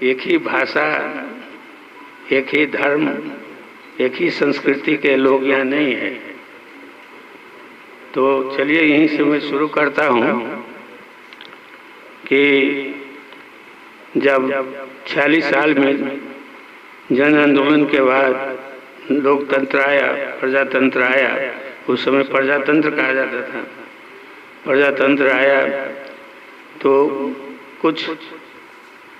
एक ही भाषा, एक ही धर्म, एक ही संस्कृति के लोग यहाँ नहीं है। तो चलिए यहीं से मैं शुरू करता हूँ कि जब 46 साल में जन आंदोलन के बाद लोकतंत्र आया, प्रजातंत्र आया, उस समय प्रजातंत्र कहा जाता था, प्रजातंत्र आया तो कुछ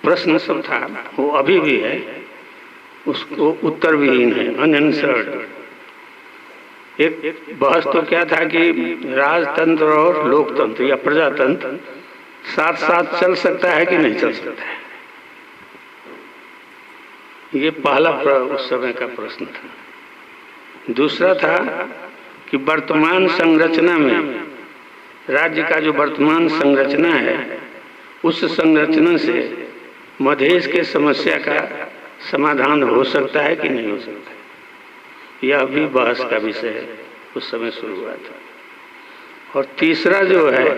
प्रश्न सब था, वो अभी भी है, उसको उत्तर विहीन है, अनआंसर्ड। एक बहस तो क्या था कि राजतंत्र और लोकतंत्र या प्रजातंत्र साथ साथ चल सकता है कि नहीं चल सकता है, ये पहला उस समय का प्रश्न था। दूसरा था कि वर्तमान संरचना में, राज्य का जो वर्तमान संरचना है, उस संरचना से मधेश के समस्या का समाधान हो सकता है कि नहीं हो सकता है, यह भी बहस का विषय उस समय शुरू हुआ था। और तीसरा जो है,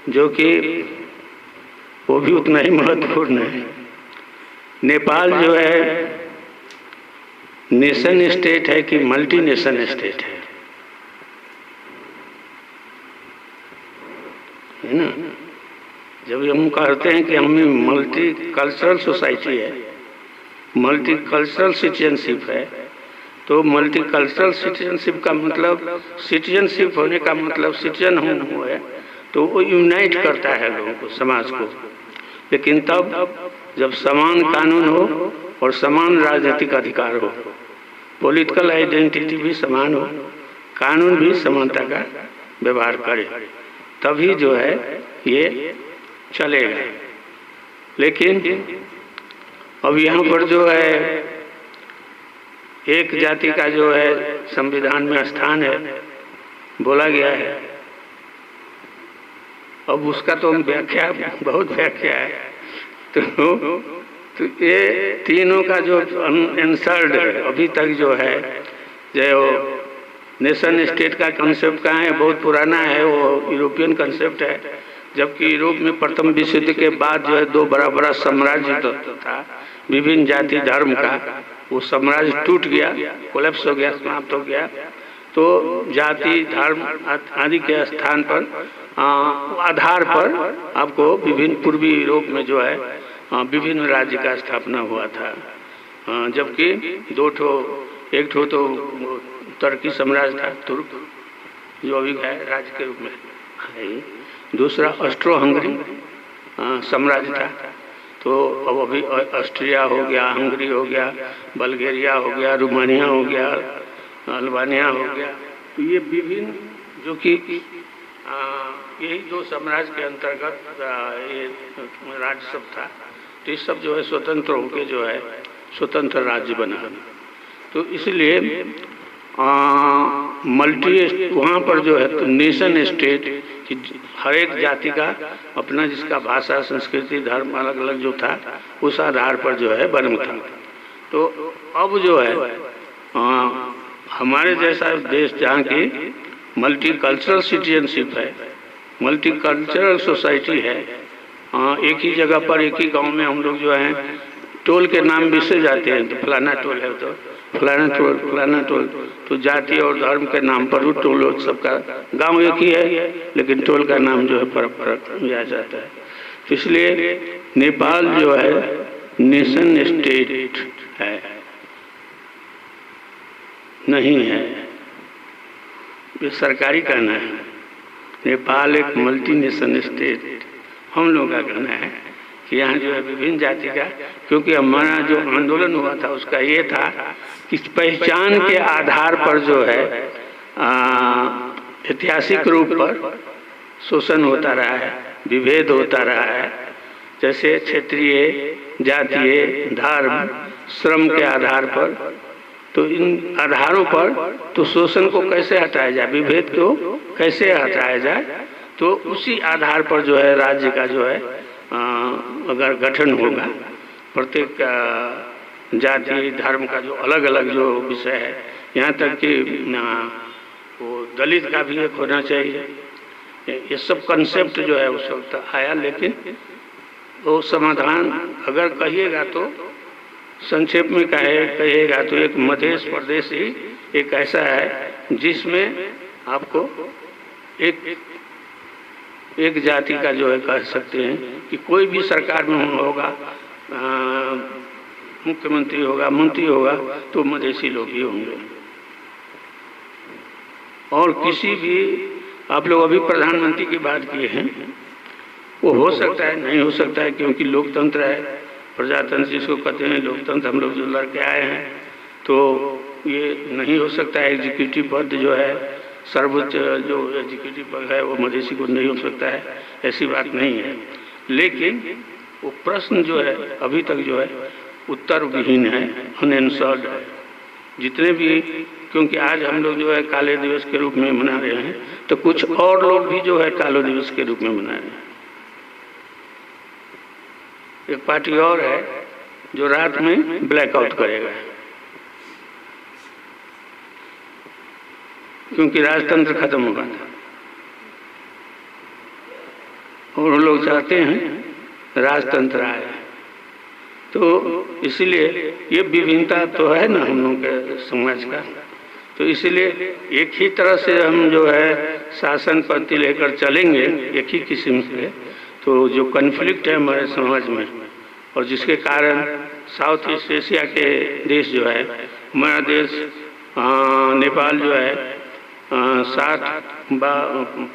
जो कि वो भी उतना ही महत्वपूर्ण है, नेपाल जो है नेशन स्टेट है कि मल्टी नेशन स्टेट है ना। जब हम कहते हैं कि हमें मल्टी कल्चरल सोसाइटी है, मल्टी कल्चरल सिटीजनशिप है, तो मल्टी कल्चरल सिटीजनशिप का मतलब, सिटीजनशिप होने का मतलब सिटीजन हूँ है, तो वो यूनाइट करता है लोगों को, समाज को। लेकिन तब जब समान कानून हो और समान राजनीतिक अधिकार हो, पॉलिटिकल आइडेंटिटी भी समान हो, कानून भी समानता का व्यवहार करे, तभी जो है ये चलेगा। लेकिन अब यहाँ पर जो है एक जाति का जो है संविधान में स्थान है, बोला गया है। अब उसका तो व्याख्या, बहुत व्याख्या है। तो ये तीनों का जो अनआंसर्ड है अभी तक जो है, जो नेशन स्टेट का कंसेप्ट कहाँ है, बहुत पुराना है, वो यूरोपियन कंसेप्ट है। जबकि यूरोप में प्रथम विश्व युद्ध के बाद जो है दो बड़ा बड़ा साम्राज्य तो था विभिन्न जाति धर्म का, वो साम्राज्य टूट गया, कोलैप्स हो गया, समाप्त हो गया। तो जाति धर्म आदि के स्थान पर, आधार पर आपको विभिन्न पूर्वी यूरोप में जो है विभिन्न राज्य का स्थापना हुआ था। जबकि एक ठो तो तुर्की साम्राज्य था, तुर्क जो अभी है राज्य के रूप में है। दूसरा ऑस्ट्रो हंगरी साम्राज्य था। तो अब अभी ऑस्ट्रिया हो गया, हंगरी हो गया, बल्गेरिया हो गया, रोमानिया हो गया, अल्बानिया हो गया। तो ये विभिन्न जो कि यही दो साम्राज्य के अंतर्गत ये राज्य सब था। तो ये सब जो है स्वतंत्र होकर जो है स्वतंत्र राज्य बना। तो इसलिए मल्टी वहाँ पर जो है तो नेशन स्टेट कि हर एक जाति का अपना जिसका भाषा संस्कृति धर्म अलग अलग जो था उस आधार पर जो है बना था। तो अब जो है हमारे जैसा देश जहाँ की मल्टी कल्चरल सिटीजनशिप है, मल्टी कल्चरल सोसाइटी है, एक ही जगह पर एक ही गांव में हम लोग जो हैं टोल के नाम भी से जाते हैं, तो फलाना टोल है तो फलाना टोल, तो जाति और धर्म के नाम पर भी टोल, सबका गांव एक ही है लेकिन टोल का नाम जो है फर्क लिया जाता है। तो इसलिए नेपाल जो है नेशन स्टेट है नहीं है, ये सरकारी कहना है। नेपाल एक मल्टी नेशन स्टेट हम लोग का कहना है कि यहाँ जो है विभिन्न जाति का, क्योंकि हमारा जो आंदोलन हुआ था उसका ये था कि पहचान के आधार पर जो है ऐतिहासिक रूप पर शोषण होता रहा है, विभेद होता रहा है। जैसे क्षेत्रीय, जातीय, धर्म, श्रम के आधार पर, तो इन आधारों पर तो शोषण को कैसे हटाया जाए, विभेद को कैसे हटाया जाए, तो उसी आधार पर जो है राज्य का जो है अगर गठन होगा, प्रत्येक जाति धर्म का जो अलग अलग जो विषय है, यहाँ तक कि वो दलित का भी एक होना चाहिए। ये सब कंसेप्ट जो है उस वक्त आया, लेकिन वो समाधान अगर कहिएगा तो संक्षेप में कहिएगा तो एक मध्य प्रदेश ही एक ऐसा है जिसमें आपको एक जाति का जो है कह सकते हैं कि कोई भी सरकार में होगा, मुख्यमंत्री होगा, मंत्री होगा, तो मधेसी लोग ही होंगे। और किसी भी, आप लोग अभी प्रधानमंत्री की बात किए हैं, वो हो सकता है, नहीं हो सकता है, क्योंकि लोकतंत्र है, प्रजातंत्र जिसको कहते हैं, लोकतंत्र हम लोग जो लड़के आए हैं, तो ये नहीं हो सकता है। एग्जीक्यूटिव पद जो है, सर्वोच्च जो एग्जीक्यूटिव पद है, वो मधेसी को नहीं हो सकता है, ऐसी बात नहीं है। लेकिन वो प्रश्न जो है अभी तक जो है उत्तर विहीन है, अनआंसर्ड है। जितने भी, क्योंकि आज हम लोग जो है काले दिवस के रूप में मना रहे हैं, तो कुछ और लोग भी जो है काले दिवस के रूप में मना रहे हैं। एक पार्टी और है जो रात में ब्लैकआउट करेगा, क्योंकि राजतंत्र खत्म होगा था और वो लोग चाहते हैं राजतंत्र आए। तो इसलिए ये विभिन्नता तो है ना हम लोगों के समाज का, तो इसलिए एक ही तरह से हम जो है शासन पद्धति लेकर चलेंगे, एक ही किस्म से, तो जो कन्फ्लिक्ट है हमारे समाज में, और जिसके कारण साउथ ईस्ट एशिया के देश जो है, हमारा देश नेपाल जो है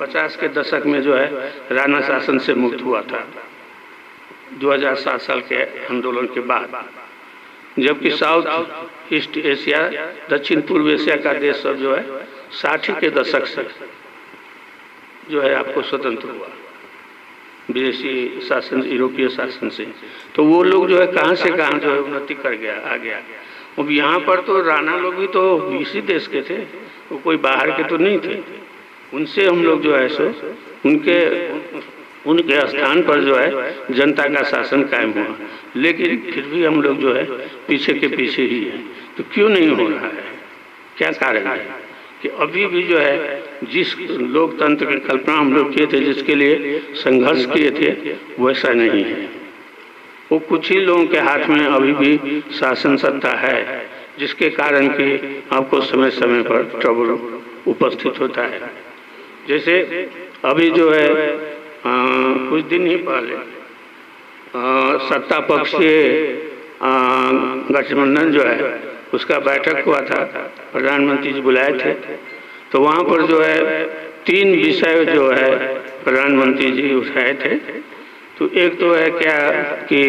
50 के दशक में जो है राणा शासन से मुक्त हुआ था 2007 साल के आंदोलन के बाद, जबकि साउथ ईस्ट एशिया, दक्षिण पूर्व एशिया का देश सब जो है 60 के दशक से जो है आपको स्वतंत्र हुआ विदेशी शासन, यूरोपीय शासन से। तो वो लोग जो है कहाँ से कहाँ जो है उन्नति कर गया, आ गया। अब यहाँ पर तो राणा लोग भी तो इसी देश के थे, वो कोई बाहर के तो नहीं थे। उनसे हम लोग जो है सो उनके स्थान पर जो है जनता का शासन कायम हुआ, लेकिन फिर भी हम लोग जो है पीछे के पीछे ही हैं। तो क्यों नहीं हो रहा है, क्या कारण है कि अभी भी जो है जिस लोकतंत्र की कल्पना हम लोग किए थे, जिसके लिए संघर्ष किए थे, वैसा नहीं है। वो कुछ ही लोगों के हाथ में अभी भी शासन सत्ता है, जिसके कारण कि आपको समय समय पर ट्रबल उपस्थित होता है। जैसे अभी जो है कुछ दिन ही पहले सत्ता पक्ष के गठबंधन जो है उसका बैठक हुआ था, प्रधानमंत्री जी बुलाए थे। तो वहाँ पर जो है 3 विषय जो है प्रधानमंत्री जी उठाए थे। तो एक तो है क्या कि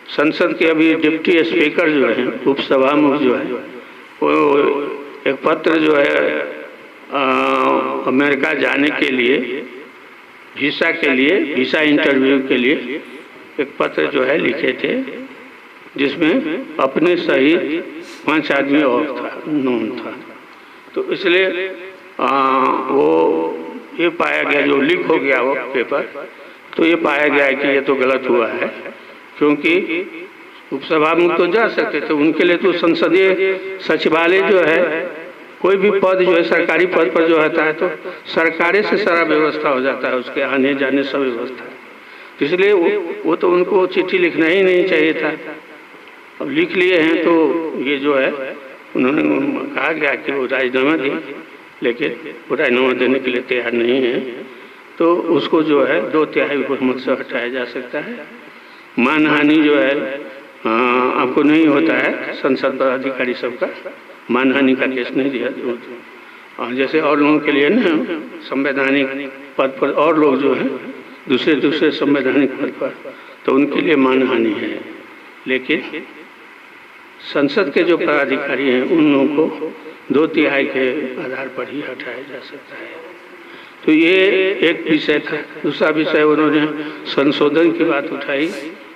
संसद के अभी डिप्टी स्पीकर जो है, उपसभामुख जो है, वो एक पत्र जो है अमेरिका जाने के लिए, वीसा के लिए, वीसा इंटरव्यू के लिए एक पत्र जो है लिखे थे, जिसमें अपने सहित 5 आदमी और था, नाम था। तो इसलिए वो ये पाया गया, जो लीक हो गया वो पेपर, तो ये पाया गया कि ये तो गलत हुआ है, क्योंकि उपसभामुख तो जा सकते थे, उनके लिए तो संसदीय सचिवालय जो है, कोई भी पद जो है सरकारी पद पर जो होता है तो सरकारें से सारा व्यवस्था हो जाता है, उसके आने जाने सब व्यवस्था। तो इसलिए वो तो उनको चिट्ठी लिखना ही नहीं चाहिए था। अब लिख लिए हैं तो ये जो है उन्होंने कहा गया कि वो राजीनामा दी, लेकिन वो राजीनामा देने के लिए तैयार नहीं है, तो उसको जो है 2/3 बहुमत से हटाया जा सकता है। मानहानि जो है आपको नहीं होता है, संसद पर अधिकारी सबका मानहानि का केस नहीं दिया। जैसे और लोगों के लिए ना संवैधानिक पद पर और लोग जो हैं दूसरे संवैधानिक पद पर, तो उनके लिए मानहानि है, लेकिन संसद के जो पदाधिकारी हैं उन लोगों को 2/3 के आधार पर ही हटाया जा सकता है। तो ये एक विषय था। दूसरा विषय उन्होंने संशोधन की बात उठाई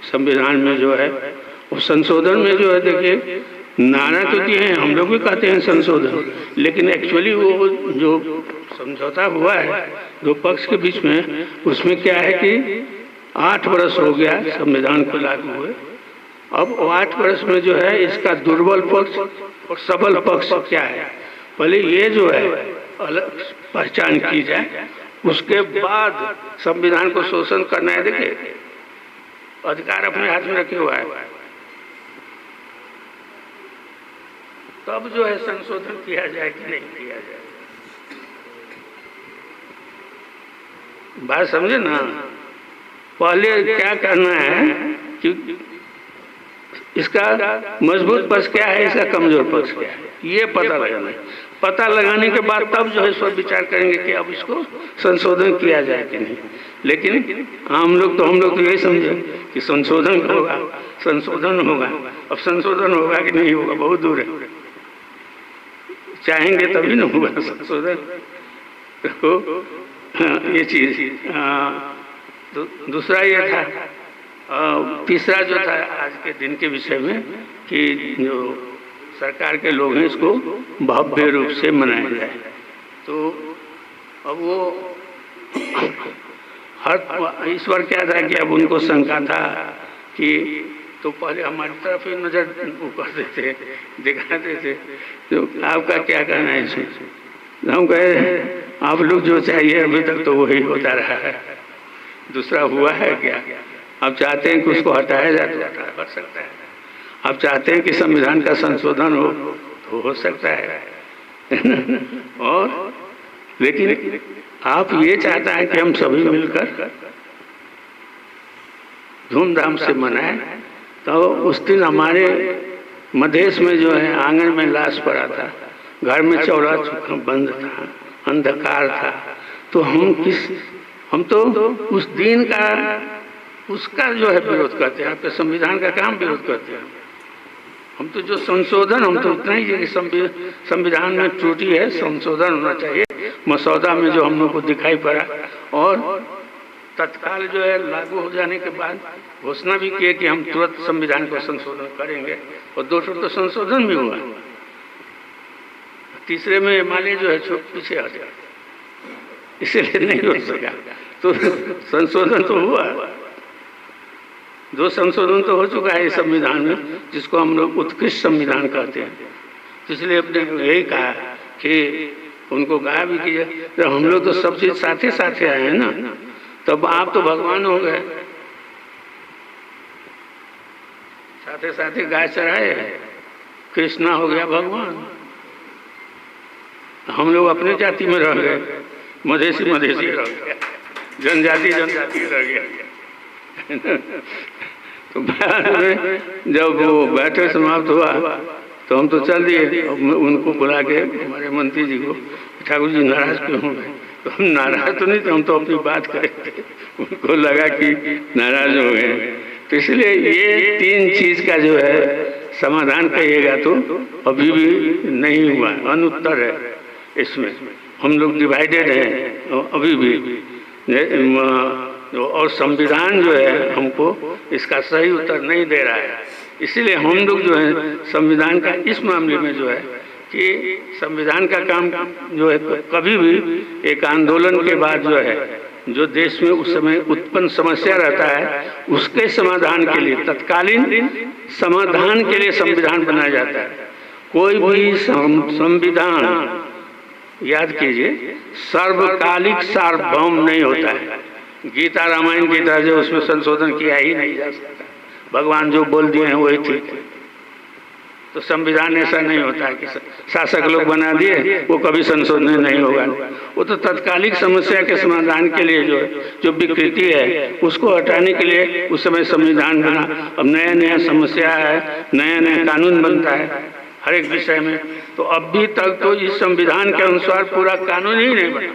संविधान में जो है, और संशोधन में जो है देखिए नारा तो दिए हैं, हम लोग भी कहते हैं संशोधन, लेकिन एक्चुअली वो जो समझौता हुआ है 2 पक्ष के बीच में, उसमें क्या है कि 8 वर्ष हो गया संविधान को लागू हुए। अब 8 वर्ष में जो है इसका दुर्बल पक्ष और सबल पक्ष क्या है, पहले ये जो है अलग पहचान की जाए, उसके बाद संविधान को शोषण करना है। देखिए अधिकार अपने हाथ में रखे हुआ है। तब जो है संशोधन किया जाए कि नहीं किया जाए, बात समझे ना। पहले क्या करना है कि इसका मजबूत पक्ष क्या है, इसका कमजोर पक्ष क्या है, ये पता लगाना है। पता लगाने के बाद तब जो है इस पर विचार करेंगे कि अब इसको संशोधन किया जाए कि नहीं। लेकिन हम लोग तो यही समझे कि संशोधन होगा, संशोधन होगा। अब संशोधन होगा कि नहीं होगा बहुत दूर है, चाहेंगे तभी ना होगा संशोधन। तो ये चीज दूसरा ये था। तीसरा जो था आज के दिन के विषय में कि जो सरकार के लोग हैं इसको भव्य रूप से मनाया जाए। तो अब वो हर ईश्वर क्या था कि अब उनको शंका था कि तो पहले हमारी तरफ ही नजर वो करते थे, दिखाते थे। तो आपका क्या कहना है इसमें? हम कहे आप लोग जो चाहिए अभी तक तो वही होता रहा है, दूसरा हुआ है क्या? आप चाहते हैं कि उसको हटाया जाए तो हटा सकता है, आप चाहते हैं कि संविधान का संशोधन हो तो सकता है और लेकिन आप ये चाहता है कि हम सभी मिलकर धूमधाम से मनाएं। तो उस दिन हमारे मधेश में जो है आंगन में लाश पड़ा था, घर में चौरा चूल्हा बंद था, अंधकार था। तो हम तो उस दिन का उसका जो है विरोध करते हैं, आपके संविधान का काम विरोध करते हैं। हम तो जो संशोधन, हम तो इतना ही है कि संविधान में त्रुटि है, संशोधन होना चाहिए। मसौदा में जो हम लोग को दिखाई पड़ा और तत्काल जो है लागू हो जाने के बाद घोषणा भी किए कि हम तुरंत संविधान को संशोधन करेंगे, और 2 तो संशोधन भी हुआ। तीसरे में हिमालय जो है पीछे हट गया, इसलिए नहीं हो सका। तो संशोधन तो हुआ, 2 संशोधन तो हो चुका है इस संविधान में, जिसको हम लोग उत्कृष्ट संविधान कहते हैं। तो इसलिए अपने यही कहा कि उनको कहा भी कि जब हम लोग तो सब चीज साथे साथे आए हैं ना, तब आप तो भगवान हो गए, साथे साथे गाय चराए, कृष्णा हो गया भगवान। हम लोग अपने जाति में रह गए, मधेसी रह गया, जनजाति रह गया। तो बाद में जब वो बैठक समाप्त हुआ तो हम तो चल दिए। उनको बुला के हमारे मंत्री जी को, ठाकुर जी नाराज क्यों हो गए? तो हम नाराज तो नहीं थे, हम तो अपनी बात कर रहे थे, उनको लगा कि नाराज हो गए। तो इसलिए ये 3 चीज का जो है समाधान कहिएगा तो अभी भी नहीं हुआ, अनुत्तर है। इसमें हम लोग डिवाइडेड हैं अभी भी, और संविधान जो है हमको इसका सही उत्तर नहीं दे रहा है। इसीलिए हम लोग जो है संविधान का इस मामले में जो है कि संविधान का काम जो है कभी भी एक आंदोलन के बाद जो है जो देश में उस समय उत्पन्न समस्या रहता है उसके समाधान के लिए, तत्कालीन समाधान के लिए संविधान बनाया जाता है। कोई भी संविधान, याद कीजिए, सर्वकालिक सार्वभौम नहीं होता है। गीता रामायण की तरह जो उसमें संशोधन किया ही नहीं जा सकता, भगवान जो बोल दिए हैं वही ठीक है। तो संविधान ऐसा नहीं होता है कि शासक लोग बना दिए वो कभी संशोधन नहीं होगा। वो तो तत्कालिक समस्या के समाधान के लिए जो विकृति है उसको हटाने के लिए उस समय संविधान बना। अब नया नया समस्या है, नया नया कानून बनता है हर एक विषय में। तो अभी तक तो इस संविधान के अनुसार पूरा कानून ही नहीं बना,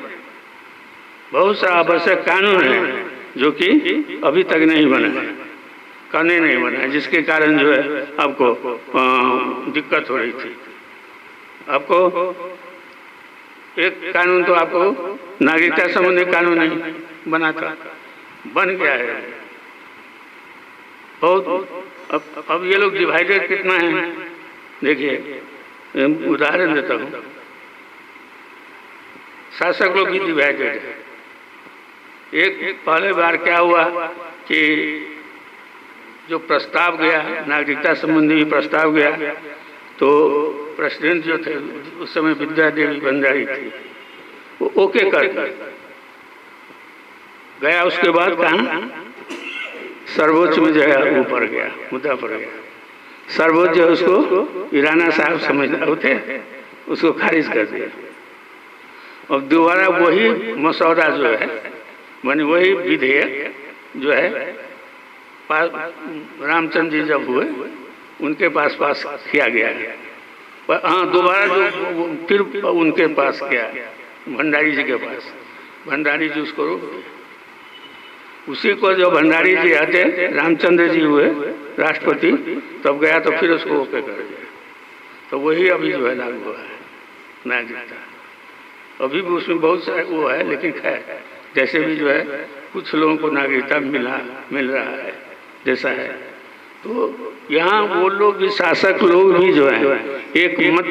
बहुत सा आवश्यक कानून है जो कि अभी तक नहीं बना है, करने नहीं बना है, जिसके कारण जो है आपको दिक्कत हो रही थी। आपको एक कानून तो आपको नागरिकता संबंधी कानून नहीं बना था, बन गया है बहुत। अब ये लोग डिवाइडेड कितना है देखिए, उदाहरण देता हूँ। शासक लोग भी डिवाइडेड है। एक पहले बार क्या हुआ कि जो प्रस्ताव गया, नागरिकता संबंधी भी प्रस्ताव गया, तो प्रेसिडेंट जो थे उस समय विद्या देवी भंडारी थी, वो ओके कर गया। उसके बाद कहा सर्वोच्च में जो है वो पड़ गया, मुद्दा पड़ गया। सर्वोच्च जो उसको ईराना साहब समझदार थे, उसको खारिज कर दिया। अब दोबारा वही मसौदा जो है, माने वही विधेयक जो है रामचंद्र जी जब हुए उनके पास किया गया। हाँ, दोबारा जो फिर उनके पास किया, भंडारी जी के पास। भंडारी जी उसको रोक दिए। उसी को जो भंडारी जी आते, रामचंद्र जी हुए राष्ट्रपति, तब गया तो फिर उसको ओके कर दिया। तो वही अभी जो है लागू हुआ है नागरिकता। अभी भी उसमें बहुत सारे वो है, लेकिन खैर जैसे भी जो है कुछ लोगों को नागरिकता मिल रहा है जैसा है। तो यहाँ वो लोग भी, शासक लोग भी जो है, एक मत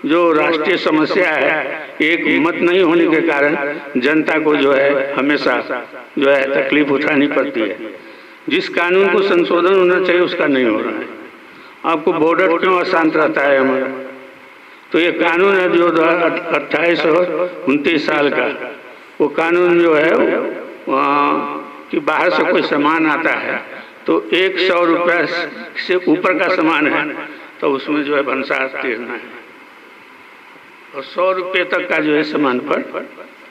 जो राष्ट्रीय समस्या है, एक मत नहीं होने के कारण जनता को जो है हमेशा जो है तकलीफ उठानी पड़ती है। जिस कानून को संशोधन होना चाहिए उसका नहीं हो रहा है। आपको बॉर्डर क्यों अशांत रहता है हमारा? तो ये कानून है जो 2829 साल का, वो कानून जो है कि बाहर से कोई सामान आता है तो 100 रुपये से ऊपर का सामान है तो उसमें जो है भंसार देना है, और 100 रुपये तक का जो है सामान पर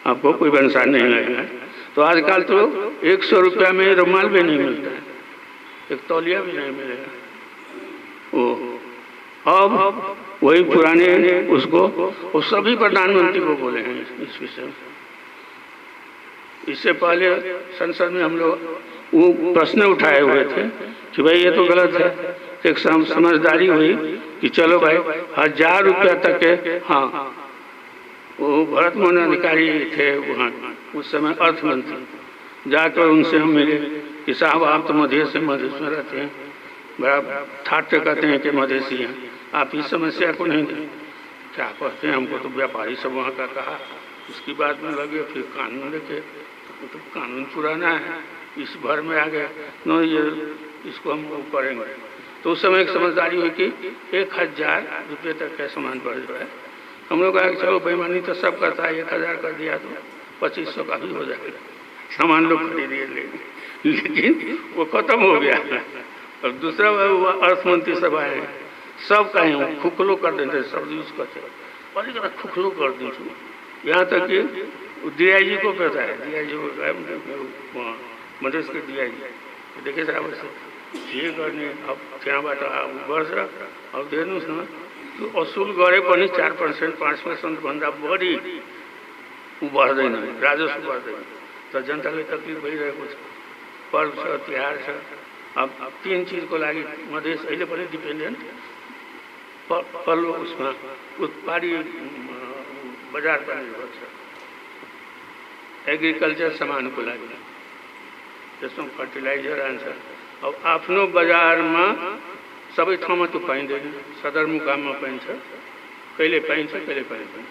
आपको कोई भंसार नहीं लगेगा। तो आजकल तो 100 रुपया में रुमाल भी नहीं मिलता है, एक तौलिया भी नहीं मिलेगा। अब वही पुराने उसको, वो सभी प्रधानमंत्री को बोले हैं इस विषय में। इससे पहले संसद में हम लोग वो प्रश्न उठाए हुए थे कि भाई ये तो गलत है। एक समझदारी हुई कि चलो भाई 1000 रुपया तक के, हाँ वो भरत मोहन अधिकारी थे वहाँ उस समय अर्थ मंत्री, जाकर उनसे हम मिले कि साहब आप तो मधेश में रहते हैं, बड़ा ठाट कहते हैं कि मधेसी हैं, आप इस समस्या को नहीं दें। क्या कहते हैं, हमको तो व्यापारी सब वहाँ का कहा, उसकी बात में लगे, फिर कानून देखे तो कानून पुराना है, इस भर में आ गया नो ये इसको हम करेंगे। तो उस समय एक समझदारी हुई कि 1000 रुपये तक का सामान पर जो है हम लोग कहा कि चलो बेईमानी तो सब करता है, 1000 कर दिया तो 2500 का भी हो जाएगा, सामान लोग खरीदिए लेंगे। लेकिन वो खत्म हो गया। और दूसरा अर्थ मंत्री सब आए, सब कहें खुखलो कर देते, सब यूज करते, और खुखलो कर दी। यहाँ तक कि DIG को पता है, DIG मधेश के DIG देखे साहब ये गर्ने अब त्यहाँबाट गर्छ, अब हेर्नुहोस् न त्यो असुल गरे पनि 4% 5% भन्दा बढी बढ्दैन, राजस्व बढ्दैन, त जनताले तकलिफ भइरहेको छ। पर्व छ, तिहार छ, अब 3 चिजको लागि मधेस अहिले पनि डिपेन्डेन्ट पल्लो उसमा उत्पादी बजार पर निर्भर छ। एग्रीकल्चर सामानको लागि त्यसमा फर्टिलाइजर आन्छ। अब आफ्नो बजारमा सबै ठाउँमा त्यो पाइँदैन, सदरमुकाममा पाइन्छ, कहिले पाइन्छ कहिले पाइँदैन।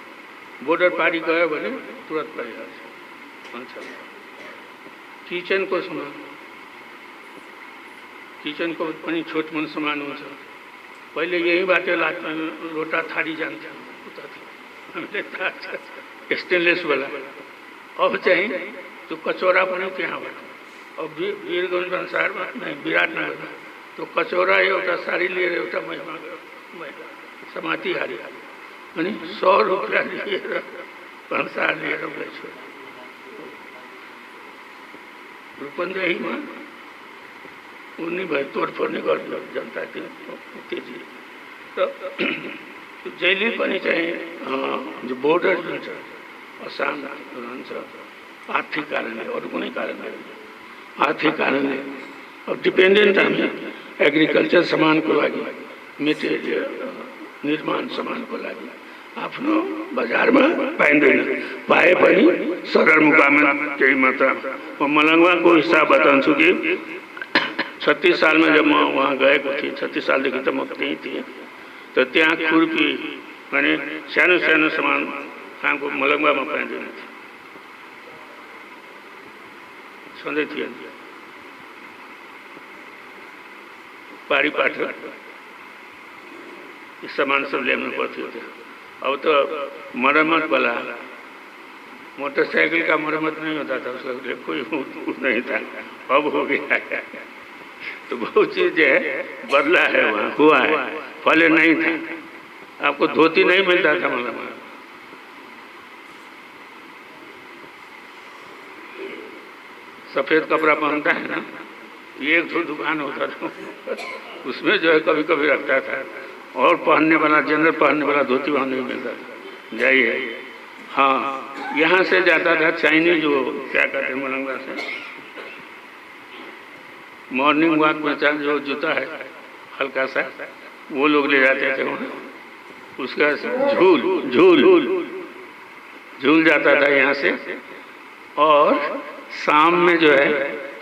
बोर्डर पारी गयो भने तुरन्त पाइहाल्छ भन्छ। किचनको सामान, किचनको पनि छोटमोट सामान हुन्छ। पहिले यहीँबाट लोटा थारी जान्छ उता, हामीले थाहा छ स्टेनलेसवाला। अब चाहिँ त्यो कचौरा पनि त्यहाँबाट। अब वीरगंज भन्सारमा नहीं, विराटनगरमा त्यो कचौरा एउटा साडी लिएर एउटा महिला समाती हारी अनि 100 रुपया लिएर भन्सार लिएर बेच्यो। रूपन्देहीमा उनी भए तोडफोड नै गर्यो जनता तेजी। त जहिले पनि चाहिँ जो बोर्डर जुन छ अशान्त रहन्छ आर्थिक कारणले, अरू कुनै कारणले, आर्थिक कारणले। अब डिपेन्डेन्ट हामी एग्रिकल्चर सामानको लागि, मेटेरियल निर्माण सामानको लागि आफ्नो बजारमा पाइँदैन। पाए पनि सदरमुकाममा केही मात्रा। म मलङ्गवाको हिसाब बताउँछु कि 36 साल में जब मैं वहाँ गएको थिएँ, 36 सालदेखि त म त्यहीँ थिएँ, तो त्यहाँ खुर्पी माने सानो सानो सामान कहाँको मलङ्गवामा पाइँदैन थियो, सधैँ थिएन। पारी पाठक ये सामान सब ल्याउनु पर्थ्यो। अब तो मरम्मत वाला मोटरसाइकिल का मरम्मत नहीं होता था, उसका कोई नहीं था, अब हो गया। तो बहुत चीज़ है बदला है, वहाँ हुआ है, पहले नहीं था। आपको धोती नहीं मिलता था, मतलब सफ़ेद कपड़ा पहनता है ना, एक दो दुकान होता था उसमें जो है कभी कभी रखता था, और पहनने वाला जनरल पहनने वाला धोती वहाँ नहीं मिलता था। जाइए, हाँ, यहाँ से जाता था चाइनीज, जो क्या कहते हैं मलंगा से, मॉर्निंग वॉक में जो जूता है हल्का सा, वो लोग ले जाते थे वहाँ। उसका झूल झूल झूल जाता था यहाँ से, और शाम में जो है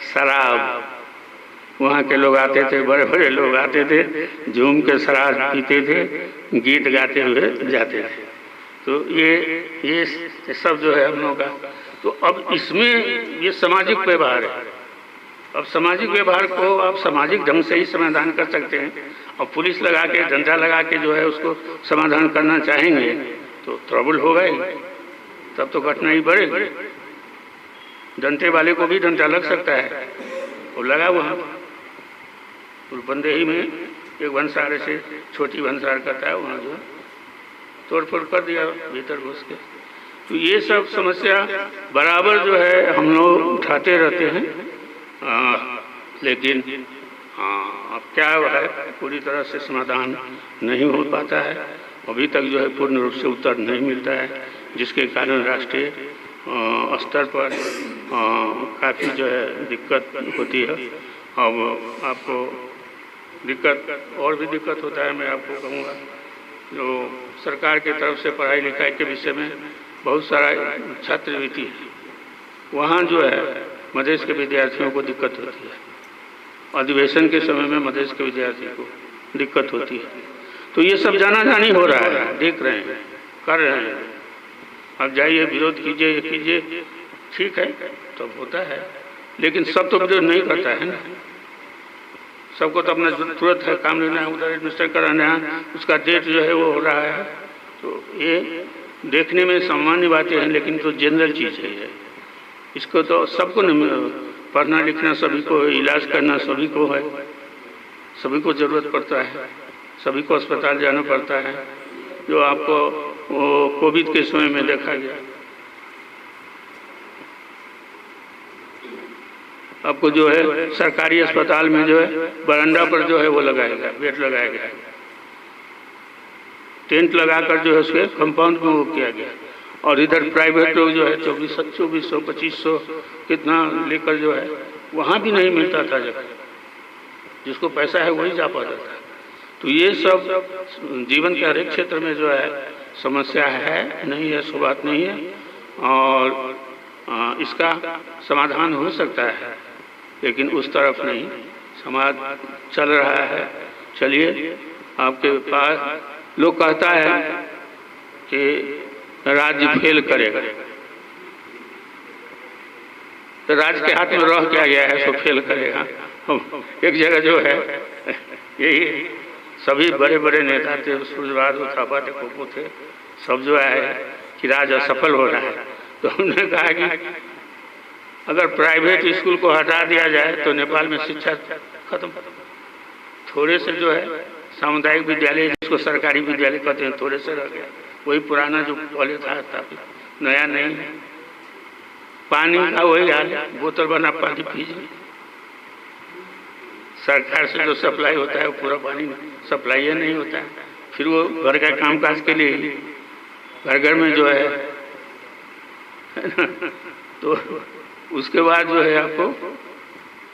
शराब, वहाँ के लोग आते थे, बड़े बड़े लोग आते थे, झूम के शराब पीते थे, गीत गाते हुए जाते थे। तो ये सब जो है हम लोगों का। तो अब इसमें ये सामाजिक व्यवहार है। अब सामाजिक व्यवहार को आप सामाजिक ढंग से ही समाधान कर सकते हैं। और पुलिस लगा के, डंडा लगा के जो है उसको समाधान करना चाहेंगे तो ट्रबल होगा ही, तब तो कठिनाई बढ़ेगी। डंडे वाले को भी डंडा लग सकता है, वो लगा वहाँ बंदेही में एक भंसार से छोटी भंसार करता है, वहाँ जो तोड़ फोड़ कर दिया भीतर घुस के। तो ये सब समस्या बराबर जो है हम लोग उठाते रहते हैं, लेकिन अब क्या है, पूरी तरह से समाधान नहीं हो पाता है अभी तक, जो है पूर्ण रूप से उत्तर नहीं मिलता है, जिसके कारण राष्ट्रीय स्तर पर काफ़ी जो है दिक्कत होती है। अब आपको दिक्कत और भी दिक्कत होता है, मैं आपको कहूँगा, जो सरकार की तरफ से पढ़ाई लिखाई के विषय में बहुत सारा छात्रवृत्ति है, वहाँ जो है मधेश के विद्यार्थियों को दिक्कत होती है। अधिवेशन के समय में मधेश के विद्यार्थियों को दिक्कत होती है। तो ये सब जाना जानी हो रहा है, देख रहे हैं, कर रहे हैं। अब जाइए विरोध कीजिए, ये कीजिए, ठीक है, तब होता है, लेकिन सब तो विरोध नहीं करता है ना। सबको तो अपना तुरंत है काम लेना है, उधर एडमिनिस्ट्रेट कराना है, उसका डेट जो है वो हो रहा है। तो ये देखने में सामान्य बातें हैं, लेकिन तो जनरल चीज़ है। इसको तो सबको पढ़ना लिखना सभी को, इलाज करना सभी को है, सभी को ज़रूरत पड़ता है, सभी को अस्पताल जाना पड़ता है। जो आपको वो कोविड के समय में देखा गया, आपको जो है सरकारी अस्पताल में जो है बरामदा पर जो है वो लगाया गया, बेड लगाया गया, टेंट लगाकर जो है उसके कंपाउंड में वो किया गया। और इधर प्राइवेट लोग जो है 2400 2500 कितना लेकर जो है वहाँ भी नहीं मिलता था जगह, जिसको पैसा है वही जा पाता था। तो ये सब जीवन के हर एक क्षेत्र में जो है समस्या है, नहीं है सो बात नहीं है, और इसका समाधान हो सकता है, लेकिन उस तरफ नहीं समाज चल रहा है। चलिए, आपके पास लोग कहता है कि राज्य फेल करेगा, तो राज्य के हाथ में रह क्या गया है सो फेल करेगा। एक जगह जो है यही सभी बड़े बड़े नेता थे, सूर्यवाद थापा थे, कोको थे, सब जो है कि राज्य असफल हो रहा है। तो उन्होंने कहा कि अगर प्राइवेट स्कूल को हटा दिया जाए तो नेपाल में शिक्षा खत्म। थोड़े से जो है सामुदायिक विद्यालय, जिसको सरकारी विद्यालय कहते हैं, थोड़े से रह गया, वही पुराना जो कॉलेज था स्थापित, नया नहीं है। पानी का वही हाल है, बोतल बना पानी पीजिए। सरकार से जो सप्लाई होता है वो पूरा पानी सप्लाई नहीं होता है। फिर वो घर का कामकाज के लिए घर घर में जो है तो उसके बाद जो है आपको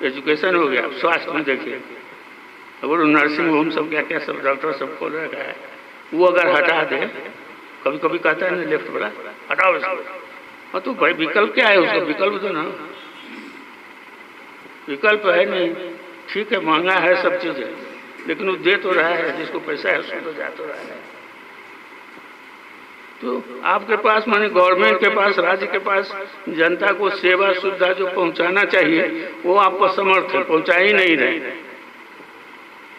एजुकेशन हो गया। स्वास्थ्य में देखिए, अगर नर्सिंग होम सब क्या क्या सब डॉक्टर सब खोल रखा है, वो अगर हटा दे, कभी कभी कहता है ना लेफ्ट वाला, हटाओ इसको। हाँ, तो भाई विकल्प क्या है उसका? विकल्प तो ना, विकल्प है नहीं। ठीक है, महंगा है सब चीज़ है, लेकिन वो दे तो रहा है, जिसको पैसा है उसको तो जा तो रहा है। तो आपके पास माने गवर्नमेंट के पास, राज्य के पास जनता को सेवा सुविधा जो पहुंचाना चाहिए वो आप असमर्थ है, पहुंचा ही नहीं रहे,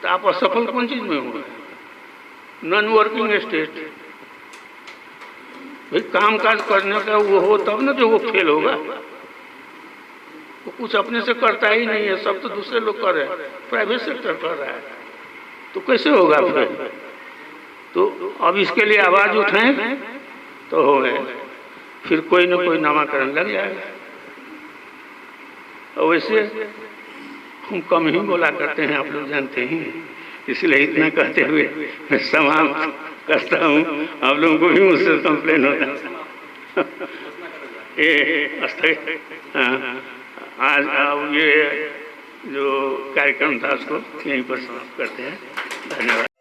तो आप असफल कौन चीज में हुए? Non working state. भाई काम काज करने का वो हो तब ना जो वो फेल होगा। वो कुछ अपने से करता ही नहीं है, सब तो दूसरे लोग कर रहे हैं, प्राइवेट सेक्टर कर रहा है, तो कैसे होगा फिर? तो अब इसके लिए आवाज उठाएं तो हो गए, फिर कोई ना कोई नामाकरण लग जाएगा। और वैसे हम कम ही बोला करते हैं, आप लोग जानते ही, इसलिए इतना कहते हुए मैं समाप्त करता हूँ। आप लोगों को भी मुझसे कंप्लेन होता है। ये आज ये जो कार्यक्रम था उसको यहीं पर समाप्त करते हैं। धन्यवाद।